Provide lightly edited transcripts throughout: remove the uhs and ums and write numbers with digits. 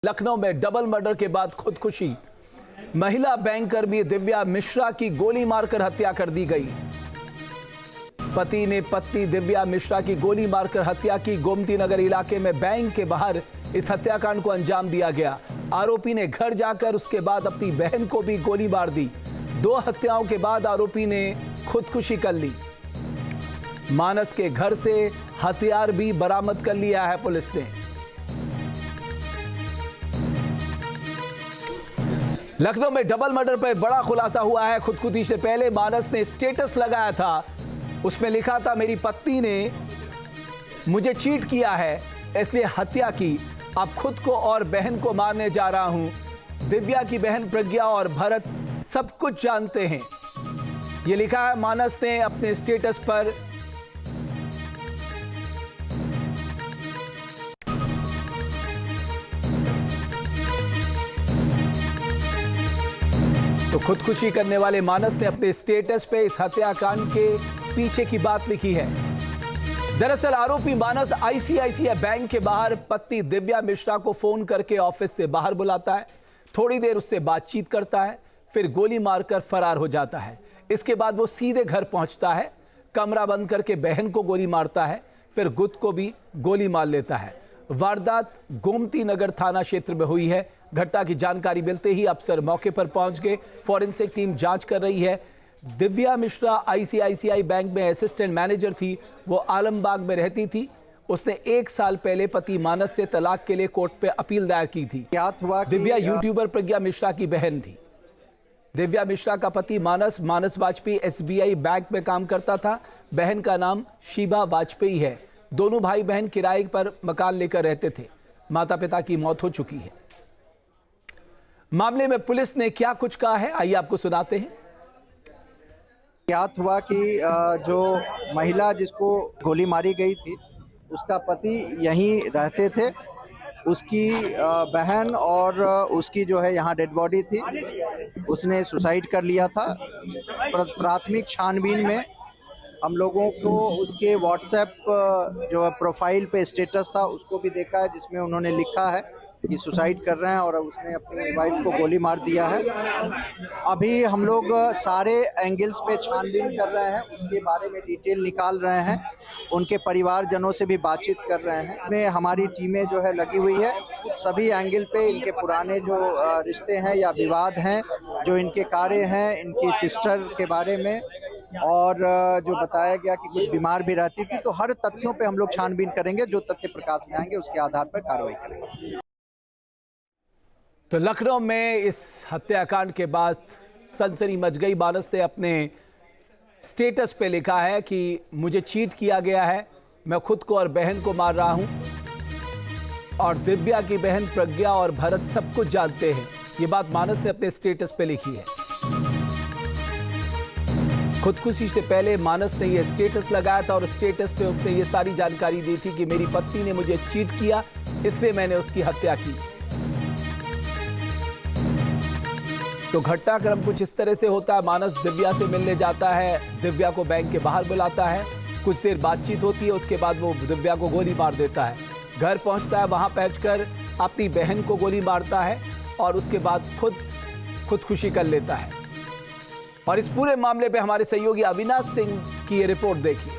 लखनऊ में double murder के बाद खुदकुशी। महिला बैंक कर्मी दिव्या मिश्रा की गोली मारकर हत्या कर दी गई। पति ने पत्नी दिव्या मिश्रा की गोली मारकर हत्या की। गोमती नगर इलाके में बैंक के बाहर इस हत्याकांड को अंजाम दिया गया। आरोपी ने घर जाकर उसके बाद अपनी बहन को भी गोली मार दी। 2 हत्याओं के बाद आरोपी ने खुदकुशी कर ली। मानस के घर से हथियार भी बरामद कर लिया है पुलिस ने। लखनऊ में डबल मर्डर पर बड़ा खुलासा हुआ है। खुदकुशी से पहले मानस ने स्टेटस लगाया था, उसमें लिखा था मेरी पत्नी ने मुझे चीट किया है इसलिए हत्या की, अब खुद को और बहन को मारने जा रहा हूं। दिव्या की बहन प्रज्ञा और भरत सब कुछ जानते हैं, यह लिखा है मानस ने अपने स्टेटस पर। तो खुदकुशी करने वाले मानस ने अपने स्टेटस पे इस हत्याकांड के पीछे की बात लिखी है। दरअसल आरोपी मानस आईसीआईसीआई बैंक के बाहर पत्नी दिव्या मिश्रा को फोन करके ऑफिस से बाहर बुलाता है, थोड़ी देर उससे बातचीत करता है, फिर गोली मारकर फरार हो जाता है। इसके बाद वो सीधे घर पहुंचता है, कमरा बंद करके बहन को गोली मारता है, फिर गुद को भी गोली मार लेता है। वारदात गोमती नगर थाना क्षेत्र में हुई है। घटना की जानकारी मिलते ही अफसर मौके पर पहुंच गए। फॉरेंसिक टीम जांच कर रही है। दिव्या मिश्रा आईसीआईसीआई बैंक में असिस्टेंट मैनेजर थी। वो आलमबाग में रहती थी। उसने 1 साल पहले पति मानस से तलाक के लिए कोर्ट पे अपील दायर की थी। दिव्या यूट्यूबर प्रज्ञा मिश्रा की बहन थी। दिव्या मिश्रा का पति मानस वाजपेयी एसबीआई बैंक में काम करता था। बहन का नाम शीबा वाजपेयी है। दोनों भाई बहन किराए पर मकान लेकर रहते थे। माता पिता की मौत हो चुकी है। मामले में पुलिस ने क्या कुछ कहा है, आइए आपको सुनाते हैं। ज्ञात हुआ कि जो महिला जिसको गोली मारी गई थी उसका पति यहीं रहते थे। उसकी बहन और उसकी जो है यहाँ डेड बॉडी थी, उसने सुसाइड कर लिया था। प्राथमिक छानबीन में हम लोगों को उसके व्हाट्सएप जो प्रोफाइल पे स्टेटस था उसको भी देखा है, जिसमें उन्होंने लिखा है कि सुसाइड कर रहे हैं और उसने अपनी वाइफ को गोली मार दिया है। अभी हम लोग सारे एंगल्स पे छानबीन कर रहे हैं, उसके बारे में डिटेल निकाल रहे हैं, उनके परिवारजनों से भी बातचीत कर रहे हैं। इसमें हमारी टीमें जो है लगी हुई है, सभी एंगल पे इनके पुराने जो रिश्ते हैं या विवाद हैं, जो इनके कार्य हैं, इनकी सिस्टर के बारे में, और जो बताया गया कि कुछ बीमार भी रहती थी, तो हर तथ्यों पे हम लोग छानबीन करेंगे। जो तथ्य प्रकाश में आएंगे उसके आधार पर कार्रवाई करेंगे। तो लखनऊ में इस हत्याकांड के बाद सनसनी मच गई। मानस ने अपने स्टेटस पे लिखा है कि मुझे चीट किया गया है, मैं खुद को और बहन को मार रहा हूं, और दिव्या की बहन प्रज्ञा और भरत सब कुछ जानते हैं। ये बात मानस ने अपने स्टेटस पे लिखी है। खुदकुशी से पहले मानस ने यह स्टेटस लगाया था और स्टेटस पे उसने ये सारी जानकारी दी थी कि मेरी पत्नी ने मुझे चीट किया इसलिए मैंने उसकी हत्या की। तो घटनाक्रम कुछ इस तरह से होता है। मानस दिव्या से मिलने जाता है, दिव्या को बैंक के बाहर बुलाता है, कुछ देर बातचीत होती है, उसके बाद वो दिव्या को गोली मार देता है। घर पहुंचता है, वहां पहुंचकर अपनी बहन को गोली मारता है और उसके बाद खुदकुशी कर लेता है। और इस पूरे मामले पे हमारे सहयोगी अविनाश सिंह की ये रिपोर्ट देखिए।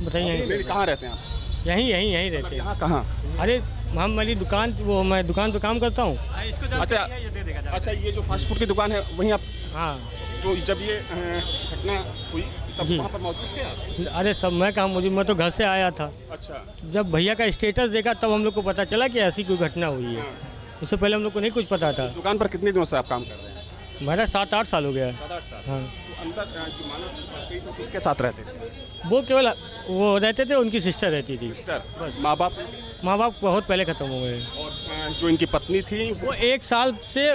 बताइए कहाँ रहते हैं आप? यहीं रहते हैं। कहाँ? अरे हम मेरी दुकान, वो मैं दुकान पे काम करता हूँ। अच्छा, ये जो फास्ट फूड की दुकान है वहीं आप? हाँ। तो जब ये घटना हुई तब वहाँ पर मौजूद थे आप? अरे सब मैं कहाँ मौजूद, मैं तो घर से आया था। अच्छा। जब भैया का स्टेटस देखा तब हम लोग को पता चला कि ऐसी कोई घटना हुई है। उससे पहले हम लोग को नहीं कुछ पता था। दुकान पर कितने दिनों से आप काम कर रहे हैं? मेरा 7-8 साल हो गया है। 7-8 साल। हाँ। तो अंदर जो मानस किसके साथ रहते थे? वो केवल वो रहते थे, उनकी सिस्टर रहती थी। सिस्टर? माँ बाप बहुत पहले ख़त्म हो गए। और जो इनकी पत्नी थी वो 1 साल से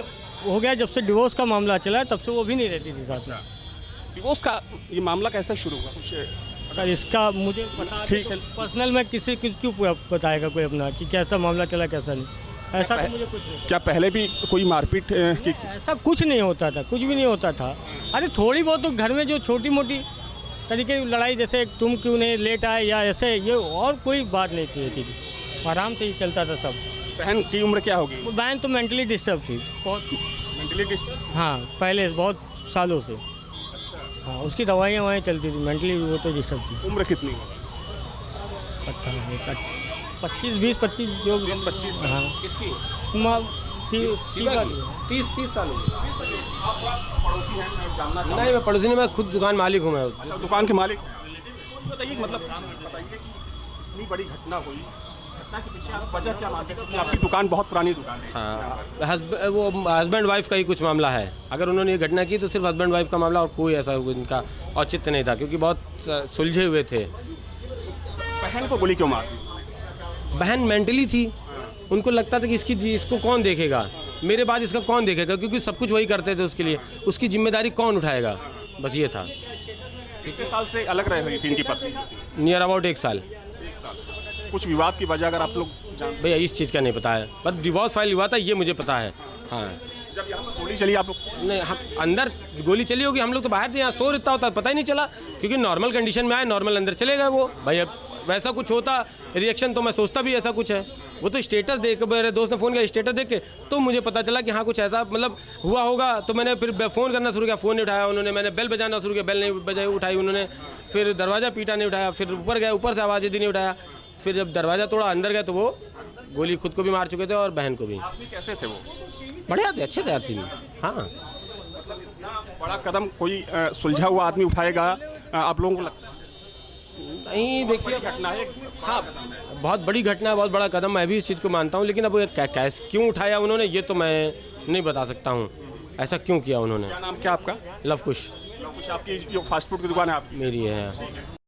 हो गया, जब से डिवोर्स का मामला चला तब से वो भी नहीं रहती थी साथ में। डिवोर्स का ये मामला कैसे शुरू हुआ कुछ? अगर इसका मुझे पता ठीक है, पर्सनल में किसी क्यों बताएगा कोई अपना कि कैसा मामला चला कैसा नहीं, ऐसा तो मुझे कुछ नहीं। क्या पहले भी कोई मारपीट की? ऐसा कुछ नहीं होता था, कुछ भी नहीं होता था। अरे थोड़ी बहुत तो घर में जो छोटी मोटी तरीके की लड़ाई, जैसे तुम क्यों नहीं लेट आए या ऐसे, ये और कोई बात नहीं थी। आराम से ही चलता था सब। बहन की उम्र क्या होगी? वो बहन तो मेंटली डिस्टर्ब थी बहुत। Mentally disturb. हाँ, पहले बहुत सालों से। हाँ, उसकी दवाइयाँ वहीं चलती थी, मेंटली वो तो डिस्टर्ब थी। उम्र कितनी होगी? पता नहीं, 20-25 जो 20-25 साल। हाँ, किसकी? 30 साल हो गए। पड़ोसी हैं, मैं जानना चाहूँगा। नहीं, मैं पड़ोसी नहीं, मैं खुद दुकान मालिक हूँ मैं। अच्छा, दुकान के मालिक हैं। बताइए कि मतलब बताइए कि इतनी बड़ी घटना हुई, घटना के पीछे आप वजह क्या मानते हैं? क्योंकि आपकी दुकान बहुत पुरानी दुकान है। हाँ, वो हस्बैंड वाइफ का ही कुछ मामला है। अगर उन्होंने ये घटना की तो सिर्फ हस्बैंड वाइफ का मामला, और कोई ऐसा इनका औचित्य नहीं था, क्योंकि बहुत सुलझे हुए थे। बहन को गोली क्यों मार दी? बहन मेंटली थी, उनको लगता था कि इसको कौन देखेगा, मेरे बाद इसका कौन देखेगा, क्योंकि सब कुछ वही करते थे उसके लिए, उसकी जिम्मेदारी कौन उठाएगा, बस ये था। कितने साल से अलग रह रही थी इनकी पत्नी? नियर अबाउट 1 साल। 1 साल। कुछ विवाद की वजह अगर आप लोग जानते? भैया इस चीज़ का नहीं पता है, बस डिवोर्स फाइल हुआ था ये मुझे पता है। हाँ, जब यहाँ पर गोली चली आप लोग? नहीं, हम अंदर गोली चली होगी, हम लोग तो बाहर थे, यहाँ सो रहता होता पता ही नहीं चला, क्योंकि नॉर्मल कंडीशन में आए, नॉर्मल अंदर चले गए वो। भाई अब वैसा कुछ होता रिएक्शन तो मैं सोचता भी ऐसा कुछ है। वो तो स्टेटस देख, मेरे दोस्त ने फ़ोन किया स्टेटस देख के, तो मुझे पता चला कि हाँ कुछ ऐसा मतलब हुआ होगा। तो मैंने फिर फ़ोन करना शुरू किया, फ़ोन नहीं उठाया उन्होंने, मैंने बेल बजाना शुरू किया, बेल नहीं बजाई उठाई उन्होंने, फिर दरवाज़ा पीटा नहीं उठाया, फिर ऊपर गए, ऊपर से आवाज़ यदि नहीं उठाया, फिर जब दरवाज़ा तोड़ा अंदर गए तो वो गोली खुद को भी मार चुके थे और बहन को भी। आदमी कैसे थे वो? बढ़िया थे, अच्छे थे आदमी। हाँ, मतलब इतना बड़ा कदम कोई सुलझा हुआ आदमी उठाएगा, आप लोगों को लगता है? नहीं देखिए, घटना है। हाँ बहुत बड़ी घटना, बहुत बड़ा कदम, मैं भी इस चीज़ को मानता हूँ, लेकिन अब कैसे क्यों उठाया उन्होंने ये तो मैं नहीं बता सकता हूँ, ऐसा क्यों किया उन्होंने। क्या नाम क्या आपका? लव कुश कुछ आपकी जो फास्ट फूड की दुकान है आप? मेरी है।